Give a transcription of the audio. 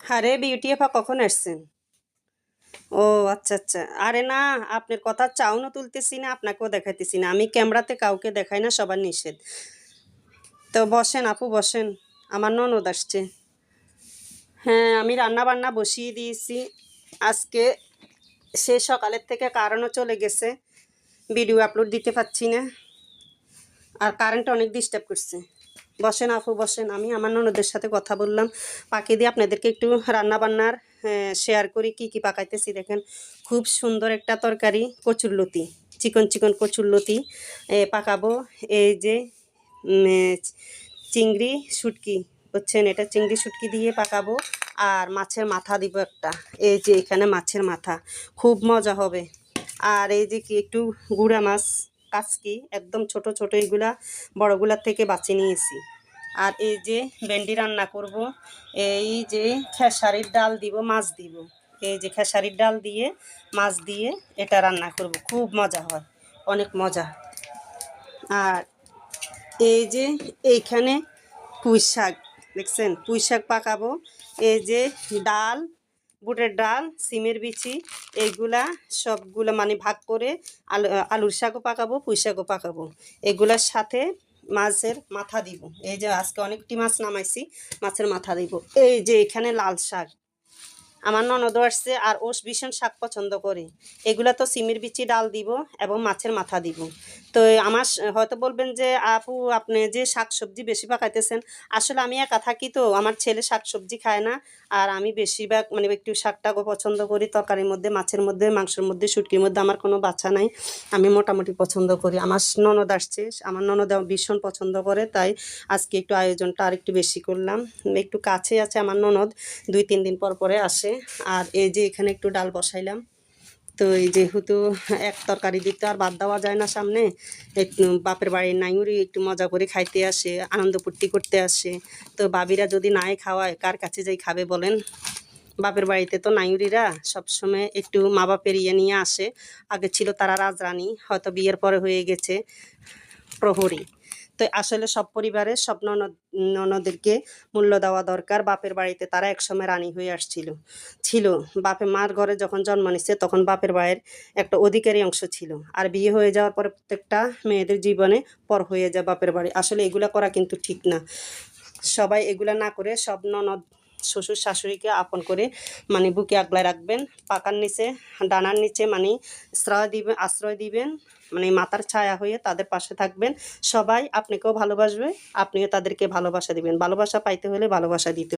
আরে বিউটি আপা কখন আসছেন? ও আচ্ছা আচ্ছা। আরে না, আপনার কথা চাউনও তুলতেছি না, আপনাকেও দেখাইতেছি না। আমি ক্যামেরাতে কাউকে দেখাই না, সবার নিষেধ। তো বসেন আপু বসেন। আমার ননদ আসছে। হ্যাঁ, আমি রান্না বান্না বসিয়ে দিয়েছি। আজকে সে সকালের থেকে কারেন্টও চলে গেছে, ভিডিও আপলোড দিতে পারছি না। আর কারেন্ট অনেক ডিস্টার্ব করছে। বসেন আপু বসেন, আমি আমার ননদের সাথে কথা বললাম। পাকি দিয়ে আপনাদেরকে একটু রান্না বান্নার শেয়ার করি কি কি পাকাইতেছি। দেখেন, খুব সুন্দর একটা তরকারি, কচুরলতি, চিকন চিকন কচুরলতি পাকাবো। এই যে উম, এ, চিংড়ি শুটকি, বুঝছেন, এটা চিংড়ি শুটকি দিয়ে পাকাবো। আর মাছের মাথা দিব একটা, এই যে এখানে মাছের মাথা, খুব মজা হবে। আর এই যে কি একটু গুঁড়া মাছ, কাচকি একদম ছোট ছোট, এইগুলা বড়গুলার থেকে বাঁচি নিয়েছি। আর এই যে ভেন্ডি রান্না করব। এই যে খেসারির ডাল দিব, মাছ দিব। এই যে খেসারির ডাল দিয়ে মাছ দিয়ে এটা রান্না করব, খুব মজা হয়, অনেক মজা। আর এই যে এইখানে পুঁই শাক, দেখছেন, পুঁই শাক পাকাবো। এই যে ডাল, বুটের ডাল, সিমের বিচি, এইগুলা সবগুলো মানে ভাগ করে আলুর শাকও পাকাবো, পুঁই শাকও পাকাবো। এগুলার সাথে মাছের মাথা দিব। এই যে আজকে অনেকটি মাছ নামাইছি, মাছের মাথা দিব। এই যে এখানে লাল শাক, আমার ননদও আসছে আর ও ভীষণ শাক পছন্দ করে। এগুলা তো সিমের বিচি ডাল দিব এবং মাছের মাথা দিব। তো আমার হয়তো বলবেন যে আপু আপনি যে শাক সবজি বেশি পাকাইতেছেন। আসলে আমি একা থাকি, তো আমার ছেলে শাক সবজি খায় না। আর আমি বেশিরভাগ মানে একটু শাকটাকে পছন্দ করি, তরকারির মধ্যে, মাছের মধ্যে, মাংসের মধ্যে, শুটকির মধ্যে আমার কোনো বাছা নাই। আমি মোটামুটি পছন্দ করি। আমার ননদ আসছে, আমার ননদ ভীষণ পছন্দ করে, তাই আজকে একটু আয়োজনটা আর একটু বেশি করলাম। একটু কাছে আছে আমার ননদ, 2-3 দিন পর পরে আসে। আর এই যে এখানে একটু ডাল বসাইলাম। তো এই যেহেতু এক তরকারি দিতে আর বাদ দেওয়া যায় না সামনে, একটু বাপের বাড়ির নাইউরি একটু মজা করে খাইতে আসে, আনন্দ ফুর্তি করতে আসে। তো বাবিরা যদি নাই খাওয়ায়, কার কাছে যাই খাবে বলেন? বাপের বাড়িতে তো নাইউরিরা সবসময় একটু মা বাপের ইয়ে নিয়ে আসে। আগে ছিল তারা রাজরানী, হয়তো বিয়ের পরে হয়ে গেছে প্রহরী। তো আসলে সব পরিবারের সব ননদদেরকে মূল্য দেওয়া দরকার। বাপের বাড়িতে তারা একসময় রানী হয়ে আসছিল, ছিল। বাপের মার ঘরে যখন জন্ম নিচ্ছে তখন বাপের বাড়ির একটা অধিকারী অংশ ছিল। আর বিয়ে হয়ে যাওয়ার পরে প্রত্যেকটা মেয়েদের জীবনে পর হয়ে যায় বাপের বাড়ি। আসলে এগুলা করা কিন্তু ঠিক না। সবাই এগুলা না করে সব ননদ শ্বশুর শাশুড়িকে আপন করে মানে বুকে আগলায় রাখবেন। পাকার নিচে, ডানার নিচে মানে আশ্রয় দিবেন, মানে মাথার ছায়া হয়ে তাদের পাশে থাকবেন। সবাই আপনাকেও ভালোবাসবে, আপনিও তাদেরকে ভালোবাসা দিবেন। ভালোবাসা পাইতে হলে ভালোবাসা দিতে